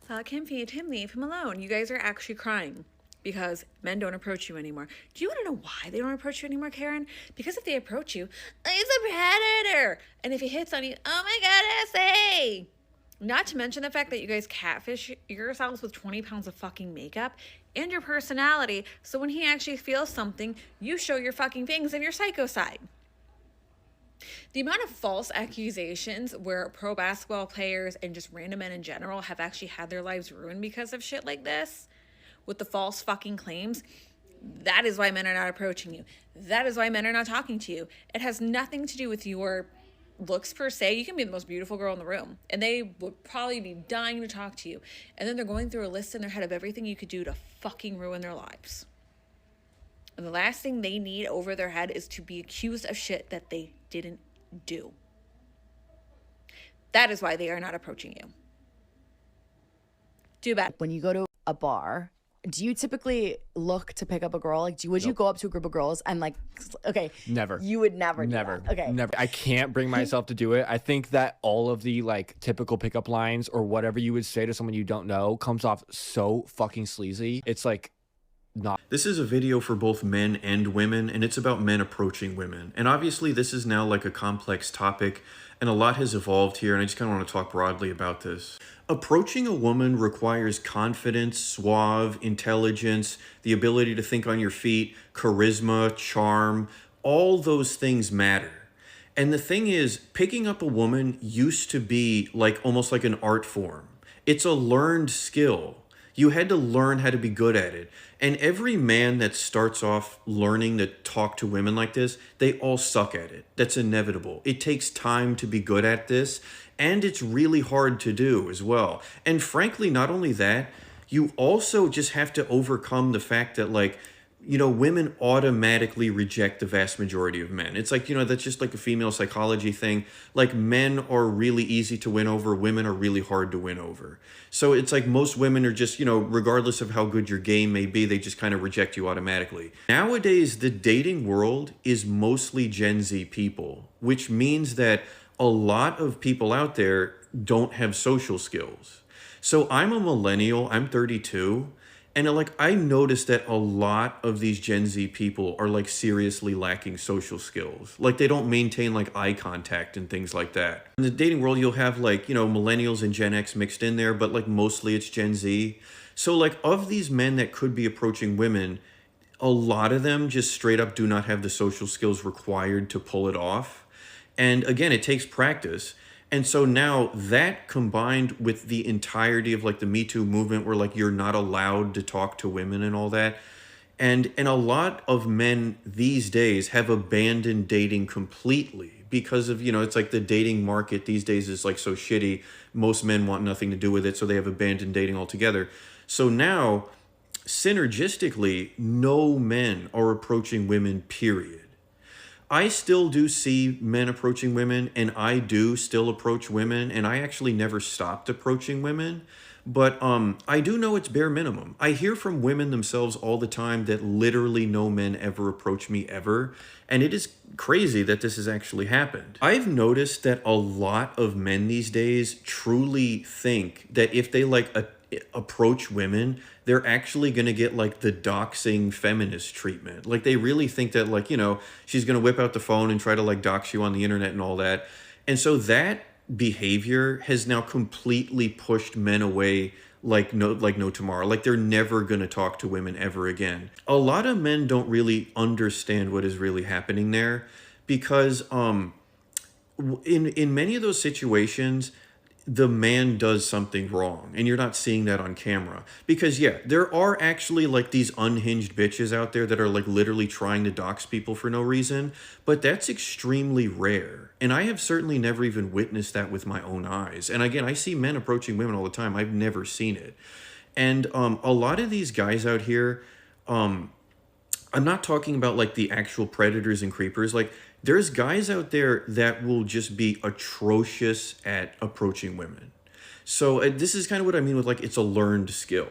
Fuck him, feed him, leave him alone. You guys are actually crying because men don't approach you anymore. Do you want to know why they don't approach you anymore, Karen? Because if they approach you, he's a predator. And if he hits on you, oh my God, essay. Not to mention the fact that you guys catfish yourselves with 20 pounds of fucking makeup and your personality. So when he actually feels something, you show your fucking things and your psycho side. The amount of false accusations where pro basketball players and just random men in general have actually had their lives ruined because of shit like this, with the false fucking claims, that is why men are not approaching you. That is why men are not talking to you. It has nothing to do with your looks per se. You can be the most beautiful girl in the room and they would probably be dying to talk to you. And then they're going through a list in their head of everything you could do to fucking ruin their lives. And the last thing they need over their head is to be accused of shit that they didn't do. That is why they are not approaching you. Too bad. When you go to a bar, do you typically look to pick up a girl? Like, would you go up to a group of girls and like, okay, Never. You would never do Never. that. Okay. Never. I can't bring myself to do it. I think that all of the like typical pickup lines or whatever you would say to someone you don't know comes off so fucking sleazy. It's like not. This is a video for both men and women, and it's about men approaching women. And obviously this is now like a complex topic, and a lot has evolved here, and I just kind of want to talk broadly about this. Approaching a woman requires confidence, suave, intelligence, the ability to think on your feet, charisma, charm. All those things matter. And the thing is, picking up a woman used to be like almost like an art form. It's a learned skill. You had to learn how to be good at it. And every man that starts off learning to talk to women like this, they all suck at it. That's inevitable. It takes time to be good at this, and it's really hard to do as well. And frankly, not only that, you also just have to overcome the fact that, like, you know, women automatically reject the vast majority of men. It's like, you know, that's just like a female psychology thing. Like, men are really easy to win over. Women are really hard to win over. So it's like most women are just, you know, regardless of how good your game may be, they just kind of reject you automatically. Nowadays, the dating world is mostly Gen Z people, which means that a lot of people out there don't have social skills. So I'm a millennial, I'm 32. And like, I noticed that a lot of these Gen Z people are like seriously lacking social skills. Like, they don't maintain like eye contact and things like that. In the dating world, you'll have like, you know, millennials and Gen X mixed in there, but like mostly it's Gen Z. So like, of these men that could be approaching women, a lot of them just straight up do not have the social skills required to pull it off. And again, it takes practice. And so now that combined with the entirety of like the Me Too movement where like you're not allowed to talk to women and all that. And a lot of men these days have abandoned dating completely because of, you know, it's like the dating market these days is like so shitty. Most men want nothing to do with it. So they have abandoned dating altogether. So now synergistically, no men are approaching women, period. I still do see men approaching women, and I do still approach women, and I actually never stopped approaching women. But I do know it's bare minimum. I hear from women themselves all the time that literally no men ever approach me ever. And it is crazy that this has actually happened. I've noticed that a lot of men these days truly think that if they like approach women, they're actually going to get like the doxing feminist treatment. Like, they really think that, like, you know, she's going to whip out the phone and try to like dox you on the internet and all that. And so that behavior has now completely pushed men away like no tomorrow. Like, they're never going to talk to women ever again. A lot of men don't really understand what is really happening there because in many of those situations, the man does something wrong, and you're not seeing that on camera. Because yeah, there are actually like these unhinged bitches out there that are like literally trying to dox people for no reason, but that's extremely rare. And I have certainly never even witnessed that with my own eyes. And again, I see men approaching women all the time. I've never seen it. And a lot of these guys out here, I'm not talking about like the actual predators and creepers. Like, there's guys out there that will just be atrocious at approaching women. So this is kind of what I mean with like, it's a learned skill.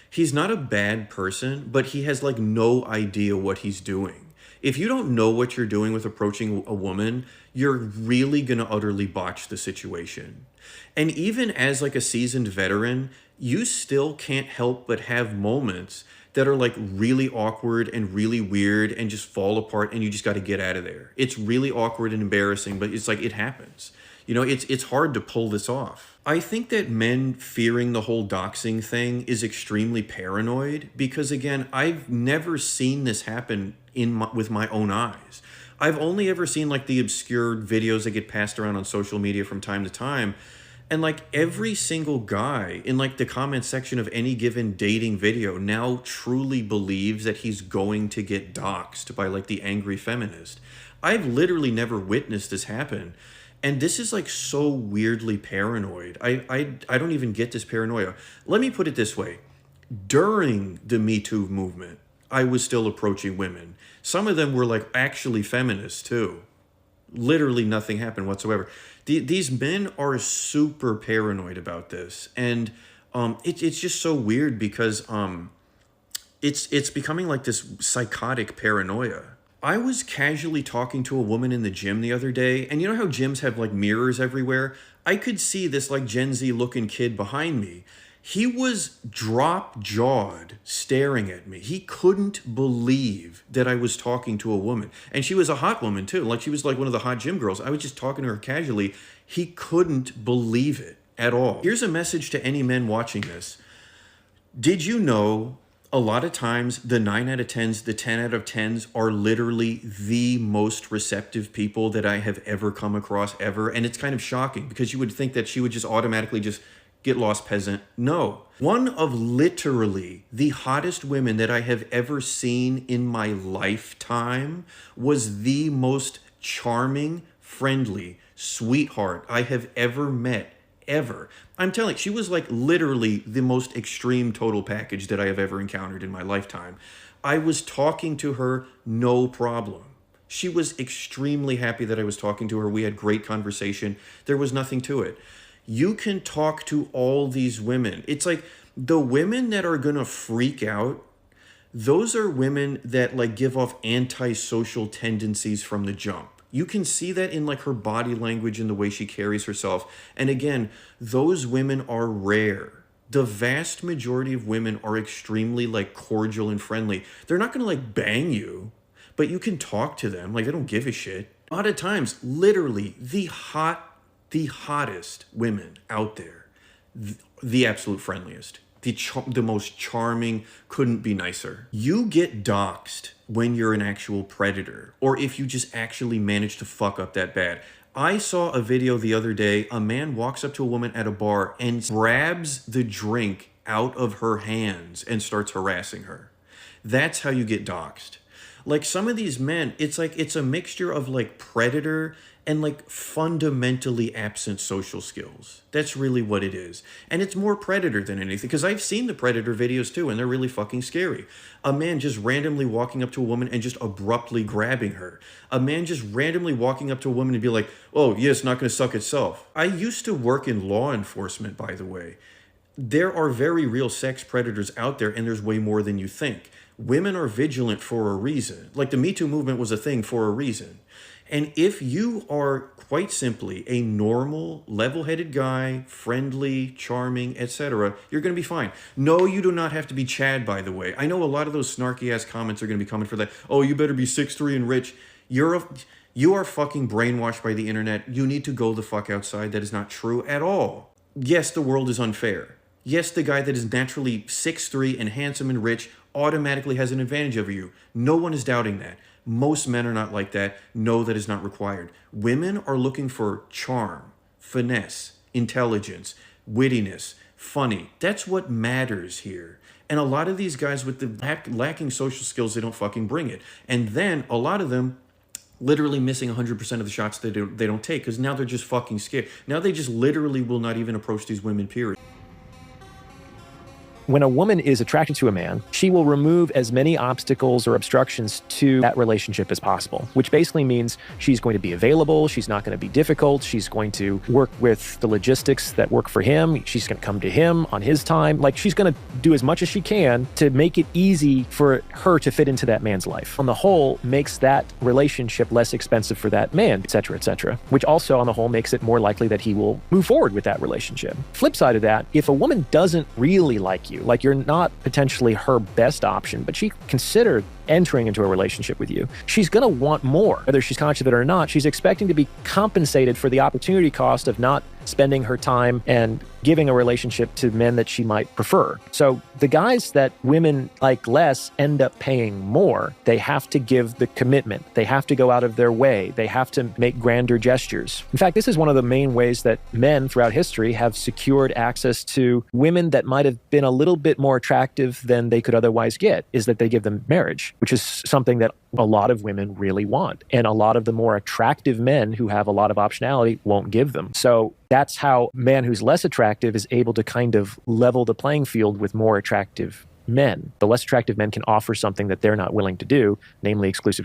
He's not a bad person, but he has like no idea what he's doing. If you don't know what you're doing with approaching a woman, you're really going to utterly botch the situation. And even as like a seasoned veteran, you still can't help but have moments that are like really awkward and really weird and just fall apart, and you just got to get out of there. It's really awkward and embarrassing, but it's like it happens. You know, it's hard to pull this off. I think that men fearing the whole doxing thing is extremely paranoid because, again, I've never seen this happen with my own eyes. I've only ever seen like the obscure videos that get passed around on social media from time to time. And like every single guy in like the comment section of any given dating video now truly believes that he's going to get doxed by like the angry feminist. I've literally never witnessed this happen. And this is like so weirdly paranoid. I don't even get this paranoia. Let me put it this way. During the Me Too movement, I was still approaching women. Some of them were like actually feminists too. Literally nothing happened whatsoever. These men are super paranoid about this. And it's just so weird because it's becoming like this psychotic paranoia. I was casually talking to a woman in the gym the other day, and you know how gyms have like mirrors everywhere? I could see this like Gen Z looking kid behind me. He was drop-jawed staring at me. He couldn't believe that I was talking to a woman. And she was a hot woman too. Like she was like one of the hot gym girls. I was just talking to her casually. He couldn't believe it at all. Here's a message to any men watching this. Did you know a lot of times the 9 out of 10s, the 10 out of 10s are literally the most receptive people that I have ever come across ever? And it's kind of shocking because you would think that she would just automatically just get lost peasant. No. One of literally the hottest women that I have ever seen in my lifetime was the most charming, friendly sweetheart I have ever met. Ever. I'm telling you, she was like literally the most extreme total package that I have ever encountered in my lifetime. I was talking to her, no problem. She was extremely happy that I was talking to her. We had great conversation. There was nothing to it. You can talk to all these women. It's like the women that are going to freak out, those are women that like give off antisocial tendencies from the jump. You can see that in like her body language and the way she carries herself. And again, those women are rare. The vast majority of women are extremely like cordial and friendly. They're not going to like bang you, but you can talk to them. Like they don't give a shit. A lot of times, literally the hottest women out there, the absolute friendliest, the most charming, couldn't be nicer. You get doxed when you're an actual predator, or if you just actually manage to fuck up that bad. I saw a video the other day, a man walks up to a woman at a bar and grabs the drink out of her hands and starts harassing her. That's how you get doxed. Like some of these men, it's like it's a mixture of like predator and like fundamentally absent social skills. That's really what it is. And it's more predator than anything, because I've seen the predator videos too, and they're really fucking scary. A man just randomly walking up to a woman and just abruptly grabbing her. A man just randomly walking up to a woman and be like, oh, yeah, it's not gonna suck itself. I used to work in law enforcement, by the way. There are very real sex predators out there, and there's way more than you think. Women are vigilant for a reason. Like the Me Too movement was a thing for a reason. And if you are quite simply a normal, level-headed guy, friendly, charming, etc., you're going to be fine. No, you do not have to be Chad, by the way. I know a lot of those snarky-ass comments are going to be coming for that. Oh, you better be 6'3" and rich. You are fucking brainwashed by the internet. You need to go the fuck outside. That is not true at all. Yes, the world is unfair. Yes, the guy that is naturally 6'3" and handsome and rich automatically has an advantage over you. No one is doubting that. Most men are not like that. No, that is not required. Women are looking for charm, finesse, intelligence, wittiness, funny. That's what matters here. And a lot of these guys with the lacking social skills, they don't fucking bring it. And then a lot of them literally missing 100% of the shots they don't take, because now they're just fucking scared. Now they just literally will not even approach these women, period. when a woman is attracted to a man, she will remove as many obstacles or obstructions to that relationship as possible, which basically means she's going to be available, she's not going to be difficult, she's going to work with the logistics that work for him, she's going to come to him on his time. Like, she's going to do as much as she can to make it easy for her to fit into that man's life. On the whole, makes that relationship less expensive for that man, et cetera, which also on the whole makes it more likely that he will move forward with that relationship. Flip side of that, if a woman doesn't really like you, like you're not potentially her best option, but she considered entering into a relationship with you, she's going to want more. Whether she's conscious of it or not, she's expecting to be compensated for the opportunity cost of not spending her time and giving a relationship to men that she might prefer. So the guys that women like less end up paying more. They have to give the commitment. They have to go out of their way. They have to make grander gestures. In fact, this is one of the main ways that men throughout history have secured access to women that might have been a little bit more attractive than they could otherwise get, is that they give them marriage, which is something that a lot of women really want. And a lot of the more attractive men who have a lot of optionality won't give them. So that's how a man who's less attractive is able to kind of level the playing field with more attractive men. The less attractive men can offer something that they're not willing to do, namely exclusive